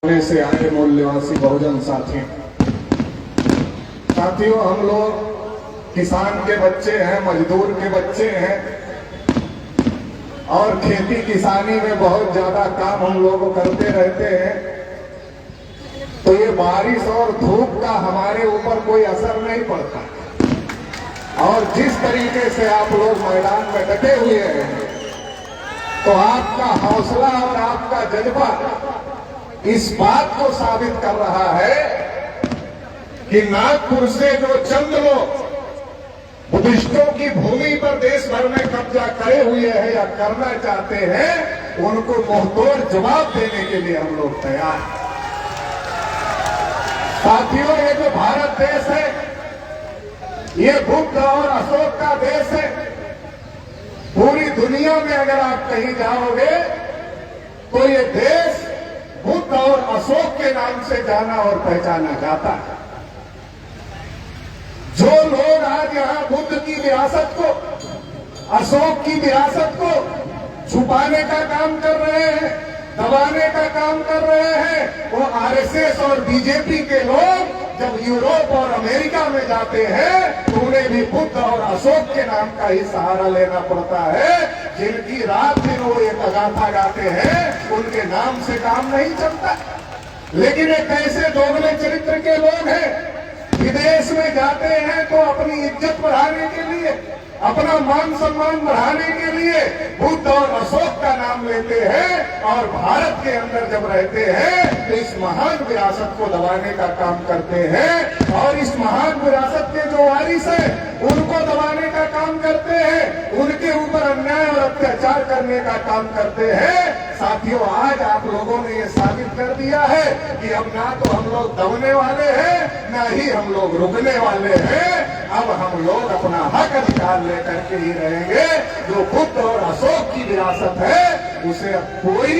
से आए मूल्यवासी बहुजन साथियों, हम लोग किसान के बच्चे हैं, मजदूर के बच्चे हैं और खेती किसानी में बहुत ज्यादा काम हम लोग करते रहते हैं। तो ये बारिश और धूप का हमारे ऊपर कोई असर नहीं पड़ता और जिस तरीके से आप लोग मैदान में डटे हुए हैं, तो आपका हौसला और आपका जज्बा इस बात को साबित कर रहा है कि नागपुर से जो चंद लोग बुद्धिस्टों की भूमि पर देश भर में कब्जा करे हुए हैं या करना चाहते हैं, उनको मुंहतोड़ जवाब देने के लिए हम लोग तैयार हैं। साथियों, ये जो भारत देश है, ये बुद्ध और अशोक का देश है। पूरी दुनिया में अगर आप कहीं जाओगे तो ये देश बुद्ध और अशोक के नाम से जाना और पहचाना जाता है। जो लोग आज यहां बुद्ध की विरासत को, अशोक की विरासत को छुपाने का काम कर रहे हैं, दबाने का काम कर रहे हैं, वो आरएसएस और बीजेपी के लोग जब यूरोप और अमेरिका में जाते हैं तो उन्हें भी बुद्ध और अशोक के नाम का ही सहारा लेना पड़ता है। जिनकी रात दिन वो एक गाथा गाते हैं, उनके नाम से काम नहीं चलता। लेकिन एक ऐसे दोगले चरित्र के लोग हैं, विदेश में जाते हैं तो अपनी इज्जत बढ़ाने के लिए, अपना मान सम्मान बढ़ाने के लिए बुद्ध और अशोक का नाम लेते हैं और भारत के अंदर जब रहते हैं तो इस महान विरासत को दबाने का काम करते हैं और इस महान विरासत के जो वारिस हैं उनको दबाने का काम करते हैं, उनके ऊपर अन्याय और अत्याचार करने का काम करते हैं। साथियों, आज आप लोगों ने ये साबित कर दिया है कि अब ना तो हम लोग दबने वाले हैं, ना ही हम लोग रुकने वाले हैं। अब हम लोग अपना हक अधिकार लेकर के ही रहेंगे। जो बुद्ध और अशोक की विरासत है, उसे अब कोई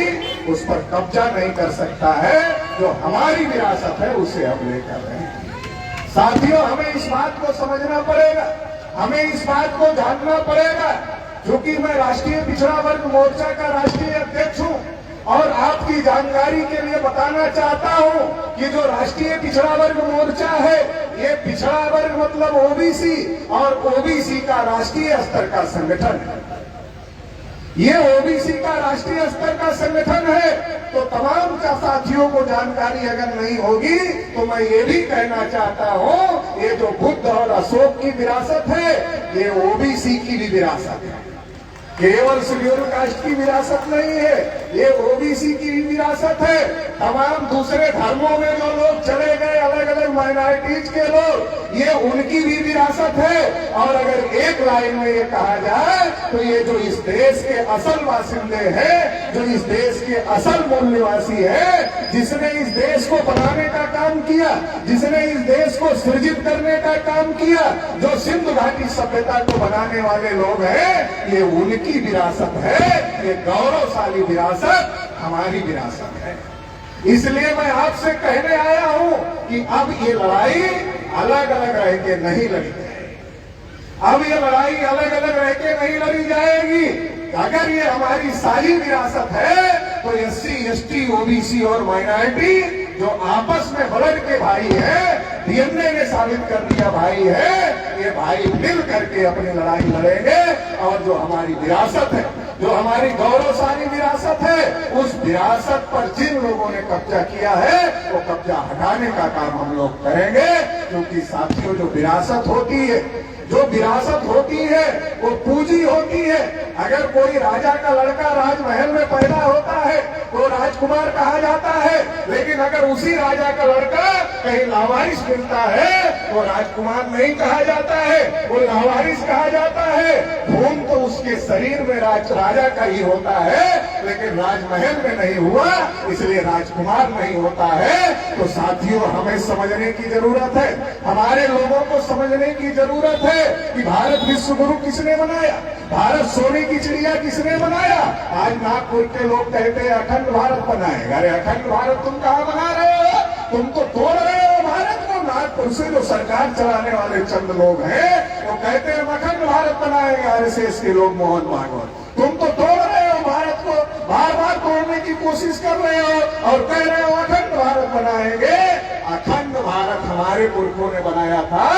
उस पर कब्जा नहीं कर सकता है। जो हमारी विरासत है, उसे अब लेकर रहेंगे। साथियों, हमें इस बात को समझना पड़ेगा, हमें इस बात को जानना पड़ेगा। क्योंकि मैं राष्ट्रीय पिछड़ा वर्ग मोर्चा का राष्ट्रीय अध्यक्ष हूं और आपकी जानकारी के लिए बताना चाहता हूं कि जो राष्ट्रीय पिछड़ा वर्ग मोर्चा है, ये पिछड़ा वर्ग मतलब ओबीसी और ओबीसी का राष्ट्रीय स्तर का संगठन है। ये ओबीसी का राष्ट्रीय स्तर का संगठन है। तो तमाम का साथियों को जानकारी अगर नहीं होगी तो मैं ये भी कहना चाहता हूं, ये जो बुद्ध और अशोक की विरासत है, ये ओबीसी की भी विरासत है। केवल शेड्यूल कास्ट की विरासत नहीं है, ये ओबीसी की भी विरासत है। तमाम दूसरे धर्मों में जो लोग चले गए, अलग अलग माइनॉरिटीज के लोग, ये उनकी भी विरासत है। और अगर एक लाइन में ये कहा जाए तो ये जो इस देश के असल बासिंदे हैं, जो इस देश के असल मूल्यवासी है, जिसने इस देश को बनाने का काम किया, जिसने इस देश को सृजित करने का काम किया, जो सिंधु घाटी सभ्यता को बनाने वाले लोग हैं, ये उनकी विरासत है। ये गौरवशाली विरासत हमारी विरासत है। इसलिए मैं आपसे कहने आया हूं कि अब ये लड़ाई अलग अलग रह के नहीं लड़ी जाएगी। अब ये लड़ाई अलग अलग रह के नहीं लड़ी जाएगी। अगर ये हमारी सारी विरासत है तो एससी, एसटी, ओबीसी और माइनॉरिटी जो आपस में बढ़ के भाई है, डीएनए ने साबित कर दिया भाई है, ये भाई मिल करके अपनी लड़ाई लड़ेंगे। और जो हमारी विरासत है, जो हमारी गौरवशाली विरासत है, उस विरासत पर जिन लोगों ने कब्जा किया है, वो कब्जा हटाने का काम हम लोग करेंगे। क्योंकि साथियों, जो विरासत होती है, जो विरासत होती है, वो पूंजी होती है। अगर कोई राजा का लड़का राजमहल में पैदा होता है तो राजकुमार कहा जाता है, लेकिन अगर उसी राजा का लड़का कहीं लावारिस मिलता है तो राजकुमार नहीं कहा जाता है, वो लावारिस कहा जाता है। खून तो उसके शरीर में राजा का ही होता है, लेकिन राजमहल में नहीं हुआ, इसलिए राजकुमार नहीं होता है। तो साथियों, हमें समझने की जरूरत है, हमारे लोगों को समझने की जरूरत है कि भारत विश्व गुरु किसने बनाया, भारत सोने की चिड़िया किसने बनाया। आज नागपुर के लोग कहते हैं अखंड भारत बनाएगा। अरे अखंड भारत तुम कहां बना रहे हो? तुम तो तोड़ रहे हो भारत को। नागपुर से जो सरकार चलाने वाले चंद लोग हैं, वो कहते हैं अखंड भारत बनाएंगे। आरएसएस के लोग, मोहन भागवत, तुम तो तोड़ रहे हो भारत को, बार बार तोड़ने की कोशिश कर रहे हो और कह रहे हो अखंड पुरखों ने बनाया था।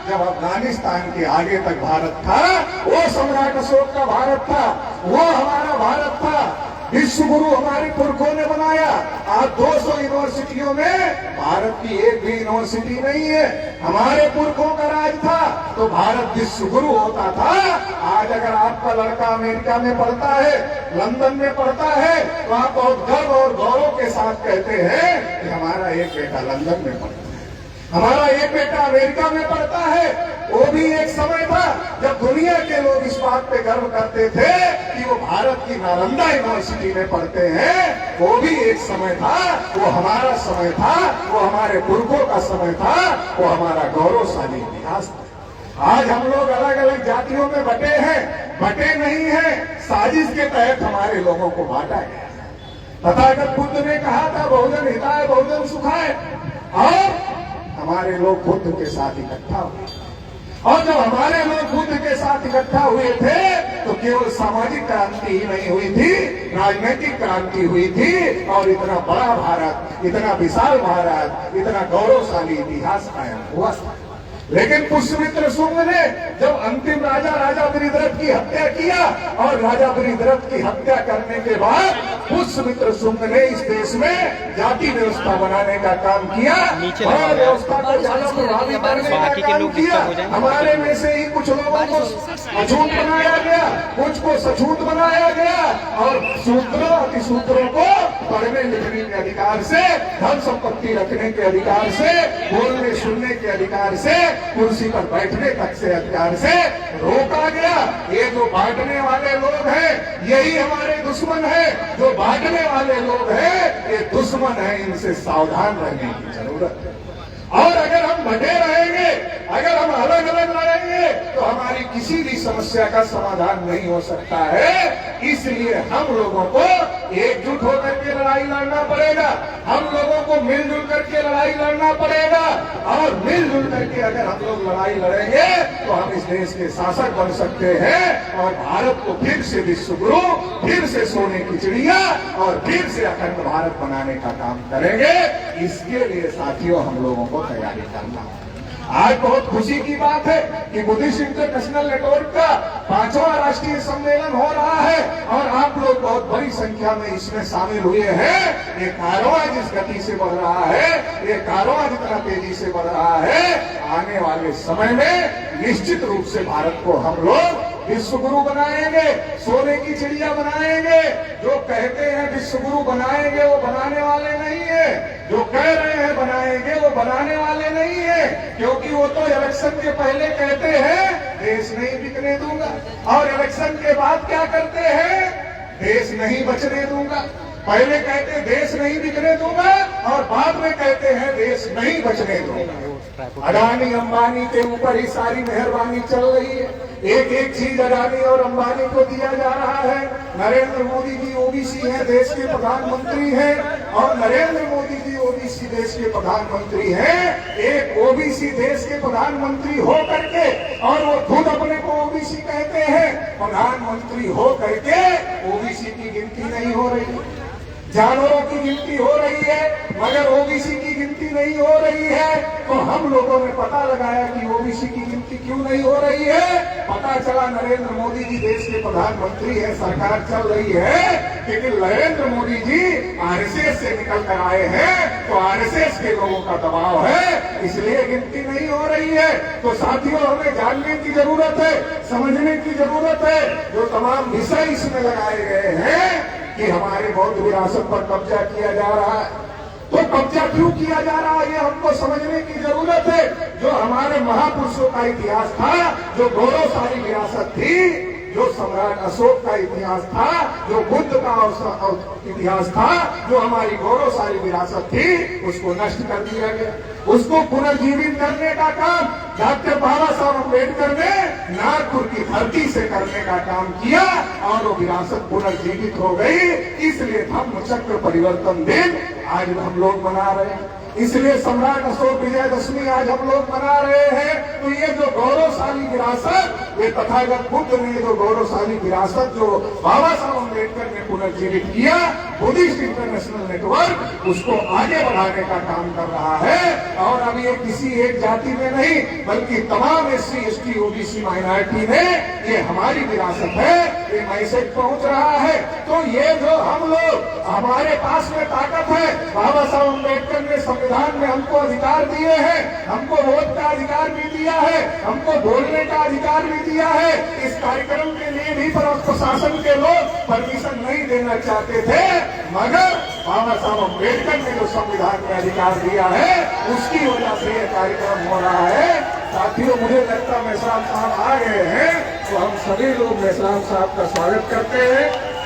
जब अफगानिस्तान के आगे तक भारत था, वो सम्राट अशोक का भारत था, वो हमारा भारत था। विश्व गुरु हमारे पुरखों ने बनाया। आज 200 यूनिवर्सिटियों में भारत की एक भी यूनिवर्सिटी नहीं है। हमारे पुरखों का राज था तो भारत विश्व गुरु होता था। आज अगर आपका लड़का अमेरिका में पढ़ता है, लंदन में पढ़ता है, तो आप बहुत गर्व और गौरव के साथ कहते हैं कि हमारा एक बेटा लंदन में पढ़ता है, हमारा एक बेटा अमेरिका में पढ़ता है। वो भी एक समय था जब दुनिया के लोग इस बात पे गर्व करते थे कि वो भारत की नालंदा यूनिवर्सिटी में पढ़ते हैं। वो भी एक समय था, वो हमारा समय था, वो हमारे पुरखों का समय था, वो हमारा गौरवशाली इतिहास था। आज हम लोग अलग अलग जातियों में बटे हैं, बटे नहीं हैं, साजिश के तहत हमारे लोगों को बांटा गया। तथागत बुद्ध ने कहा था बहुजन हिताय बहुजन सुखाय, और हमारे लोग बुद्ध के साथ इकट्ठा हुए। और जब हमारे लोग बुद्ध के साथ इकट्ठा हुए थे तो केवल सामाजिक क्रांति ही नहीं हुई थी, राजनीतिक क्रांति हुई थी। और इतना बड़ा भारत, इतना विशाल भारत, इतना गौरवशाली इतिहास कायम हुआ। लेकिन पुष्यमित्र शुंग ने जब अंतिम राजा बृहद्रथ की हत्या किया, और राजा बृहद्रथ की हत्या करने के बाद पुष्यमित्र शुंग ने इस देश में जाति व्यवस्था बनाने का काम किया, और व्यवस्था को ज्यादा प्रभावी करने का काम किया। हमारे में से ही कुछ लोगों को अछूत बनाया गया, कुछ को सछूत बनाया गया, और सूत्रों अतिसूत्रों को पढ़ने लिखने के अधिकार से, धन संपत्ति रखने के अधिकार से, बोलने सुनने के अधिकार से, कुर्सी पर बैठने तक से अधिकार से रोका गया। ये जो बांटने वाले लोग हैं यही हमारे दुश्मन हैं। जो बांटने वाले लोग हैं ये दुश्मन हैं, इनसे सावधान रहने की जरूरत है। और अगर हम बटे रहेंगे, अगर हम अलग अलग लड़ेंगे तो हमारी किसी भी समस्या का समाधान नहीं हो सकता है। इसलिए हम लोगों को एकजुट होकर के लड़ाई लड़ना पड़ेगा, हम लोगों को मिलजुल करके लड़ाई लड़ना पड़ेगा। और मिलजुल करके अगर हम लोग लड़ाई लड़ेंगे तो हम इस देश के शासक बन सकते हैं, और भारत को फिर से विश्व गुरु, फिर से सोने की चिड़िया, और फिर से अखंड भारत बनाने का काम करेंगे। इसके लिए साथियों हम लोगों को तैयारी करना है। आज बहुत खुशी की बात है कि बुद्धिस्ट इंटरनेशनल नेटवर्क का 5वां राष्ट्रीय सम्मेलन हो रहा है, और आप लोग बहुत बड़ी संख्या में इसमें शामिल हुए हैं। ये कारवां जिस गति से बढ़ रहा है, ये कारवां जितना तेजी से बढ़ रहा है, आने वाले समय में निश्चित रूप से भारत को हम लोग विश्व गुरु बनाएंगे, सोने की चिड़िया बनाएंगे। जो कहते हैं विश्व गुरु बनाएंगे वो बनाने वाले नहीं है, जो कह रहे हैं बनाएंगे वो बनाने वाले नहीं है। क्योंकि वो तो इलेक्शन के पहले कहते हैं देश नहीं बिकने दूंगा, और इलेक्शन के बाद क्या करते हैं, देश नहीं बचने दूंगा। पहले कहते देश नहीं बिकने दूंगा, और बाद में कहते हैं देश नहीं बचने दूंगा। अडानी अंबानी के ऊपर ही सारी मेहरबानी चल रही है। एक एक चीज अडानी और अंबानी को दिया जा रहा है। नरेंद्र मोदी जी ओबीसी हैं, देश के प्रधानमंत्री हैं, और नरेंद्र मोदी जी ओबीसी देश के प्रधानमंत्री हैं। एक ओबीसी देश के प्रधानमंत्री हो करके, और वो खुद अपने को ओबीसी कहते हैं, प्रधानमंत्री हो करके ओबीसी की गिनती नहीं हो रही। जानवरों की गिनती हो रही है मगर ओबीसी की गिनती नहीं हो रही है। तो हम लोगों ने पता लगाया कि ओबीसी की गिनती क्यों नहीं हो रही है। पता चला नरेंद्र मोदी जी देश के प्रधानमंत्री है, सरकार चल रही है, लेकिन नरेंद्र मोदी जी आरएसएस से निकल कर आए हैं, तो आरएसएस के लोगों का दबाव है, इसलिए गिनती नहीं हो रही है। तो साथियों हमें जानने की जरूरत है, समझने की जरूरत है। जो तमाम विषय इसमें लगाए गए हैं कि हमारे बौद्ध विरासत पर कब्जा किया जा रहा है, तो कब्जा क्यों किया जा रहा है ये हमको समझने की जरूरत है। जो हमारे महापुरुषों का इतिहास था, जो गौरवशाली विरासत थी, जो सम्राट अशोक का इतिहास था, जो बुद्ध का इतिहास था, जो हमारी गौरवशाली विरासत थी, उसको नष्ट कर दिया गया। उसको पुनर्जीवित करने का काम डॉक्टर बाबा साहब अम्बेडकर ने नागपुर की धरती से करने का काम किया, और वो विरासत पुनर्जीवित हो गई। इसलिए धम्म चक्र परिवर्तन दिन आज हम लोग मना रहे हैं। इसलिए सम्राट अशोक विजयदशमी आज हम लोग मना रहे हैं। तो ये जो गौरवशाली विरासत, ये तथागत बुद्ध ने जो गौरवशाली विरासत जो बाबा साहब अम्बेडकर ने पुनर्जीवित किया, बुद्धिस्ट इंटरनेशनल नेटवर्क उसको आगे बढ़ाने का काम कर रहा है। और अब ये किसी एक जाति में नहीं, बल्कि तमाम SC ST OBC माइनॉरिटी में ये हमारी विरासत है, ये मैसेज पहुंच रहा है। तो ये जो हम लोग, हमारे पास में ताकत है, बाबा साहब अम्बेडकर ने संविधान में हमको अधिकार दिए हैं, हमको वोट का अधिकार भी दिया है, हमको बोलने का अधिकार भी दिया है। इस कार्यक्रम के लिए भी प्रशासन के लोग परमिशन नहीं देना चाहते थे, मगर बाबा साहब अम्बेडकर ने जो संविधान में अधिकार दिया है, उसकी वजह से यह कार्यक्रम हो रहा है। साथियों, मुझे लगता मेश्राम साहब आ गए हैं, तो हम सभी लोग मेश्राम साहब का स्वागत करते हैं।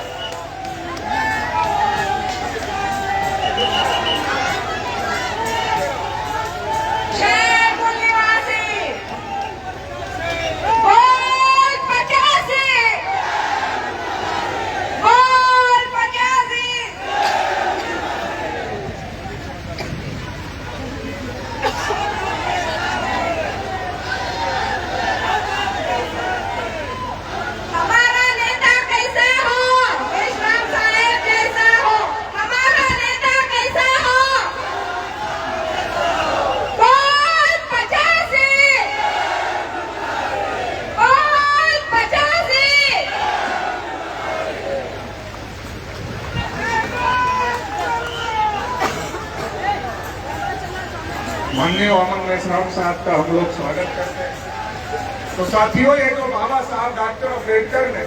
माननीय अमन मेश्राम साहब का हम लोग स्वागत करते हैं। तो साथियों, ये जो बाबा साहब डॉक्टर अम्बेडकर ने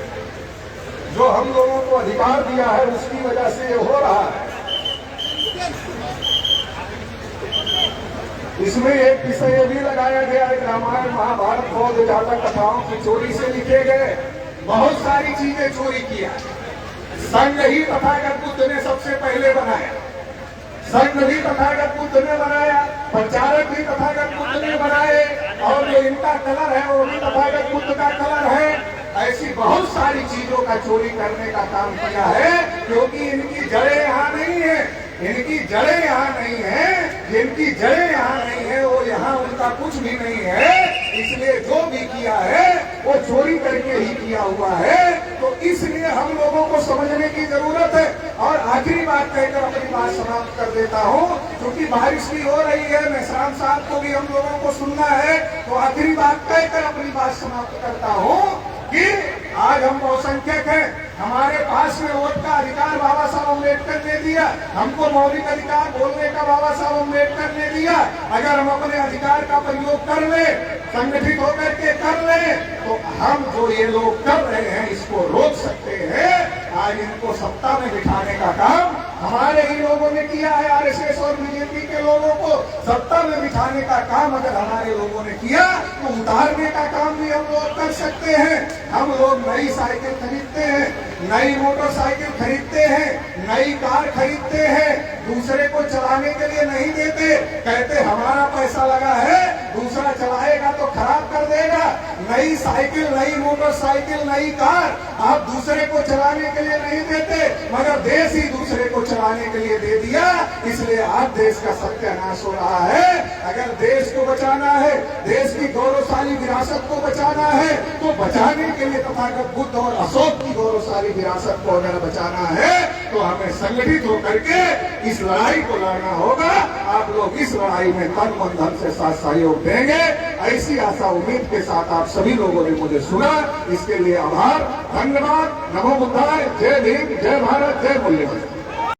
जो हम लोगों को अधिकार दिया है, उसकी वजह से ये हो रहा है। इसमें एक विषय भी लगाया गया है, रामायण महाभारत बौद्ध जातक कथाओं की चोरी से लिखे गए बहुत सारी चीजें चोरी किया। संघ ही तथागत बुद्ध ने सबसे पहले बनाया, संघ भी तथागत बुद्ध ने बनाया, प्रचारक भी तथागत बुद्ध ने बनाए, और जो इनका कलर है वो भी तथागत बुद्ध का कलर है। ऐसी बहुत सारी चीजों का चोरी करने का काम किया है, क्योंकि इनकी जड़ें यहाँ नहीं है, इनकी जड़ें यहाँ नहीं है, जिनकी जड़ें यहाँ नहीं है वो यहाँ उनका कुछ भी नहीं है। इसलिए जो भी किया है वो चोरी करके ही किया हुआ है। तो इसलिए हम लोगों को समझने की जरूरत है। और आखिरी बात कहकर अपनी बात समाप्त कर देता हूँ, क्योंकि बारिश भी हो रही है, मेश्राम साहब को भी हम लोगों को सुनना है। तो आखिरी बात कहकर अपनी बात समाप्त करता हूँ कि आज हम बहुसंख्यक हैं, हमारे पास में वोट का अधिकार बाबा साहब अम्बेडकर ने दिया, हमको मौलिक अधिकार बोलने का बाबा साहब अम्बेडकर ने दिया। अगर हम अपने अधिकार का प्रयोग कर ले, संगठित होकर के कर ले, तो हम जो ये लोग कर रहे हैं इसको रोक सकते हैं। आज इनको सत्ता में बिठाने का काम हमारे ही लोगों ने किया है। RSS और BJP के लोगों को सत्ता में बिठाने का काम अगर हमारे लोगों ने किया, तो उतारने का काम भी हम लोग कर सकते हैं। हम लोग नई साइकिल खरीदते हैं, नई मोटरसाइकिल खरीदते हैं, नई कार खरीदते हैं, दूसरे को चलाने के लिए नहीं देते, कहते हमारा पैसा लगा है, दूसरा चलाएगा तो खराब कर देगा। नई साइकिल, नई मोटरसाइकिल, नई कार आप दूसरे को चलाने के लिए नहीं देते, मगर देश ही दूसरे को चलाने के लिए दे दिया। इसलिए आज देश का सत्यानाश हो रहा है। अगर देश को बचाना है, देश की गौरवशाली विरासत को बचाना है, तो बचाने के लिए तथागत बुद्ध और अशोक की गौरवशाली विरासत को अगर बचाना है, तो हमें संगठित होकर के इस लड़ाई को लड़ना होगा। आप लोग इस लड़ाई में तन मन धन से साथ सहयोग देंगे, ऐसी आशा उम्मीद के साथ आप सभी लोगों ने मुझे सुना, इसके लिए आभार, धन्यवाद। नमो बुद्धाय, जय भीम, जय भारत, जय मूल्य।